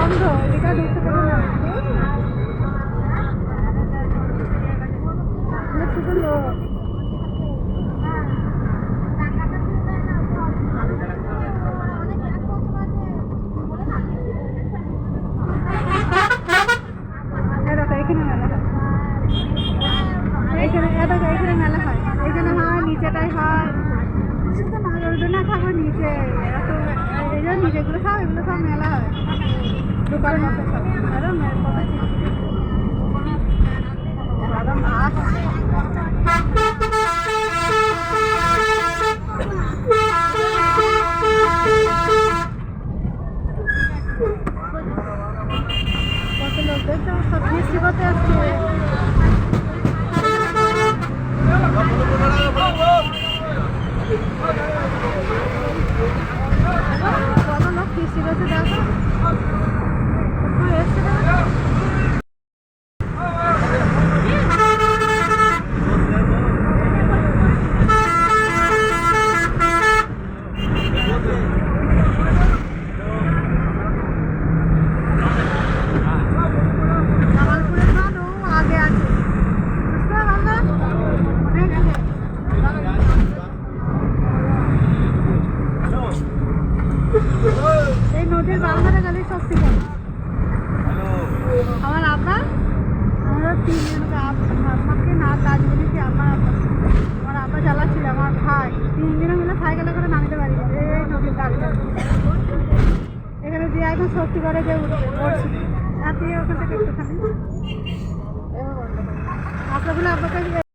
বন্ধ, এদিকে ঢুকতে পারে না। শুধু লোক। এখানে মেলা হয়, এখানে মেলা হয়, এখানে হয়, নিচেটাই হয়। শুধু মাগরদা না খাবো নিচে, এত এই যে নিচেগুলো খাও, এগুলো সব মেলা হয় দোকানের মতো সব। আরো কত মাছ কত লোক দেখছো, সব বৃষ্টি করতে আসছে। কত লোক বৃষ্টি করতে দেখো এসছে। এই নদীর বাংলাটা গেলে সব ঠিক আছে। আমার আব্বা, আমরা আমাকে না কাজ করেছি। আমার আব্বা চালাচ্ছিল, আমার ভাই 3 দিনে মিলে সাইকেলে করে নামিতে পারি এই নদীর কাজটা। এখানে দিয়ে একদম সত্যি করে যে উঠছি আর দিয়ে ওখান থেকে একটুখানি আসলে আব্বাকে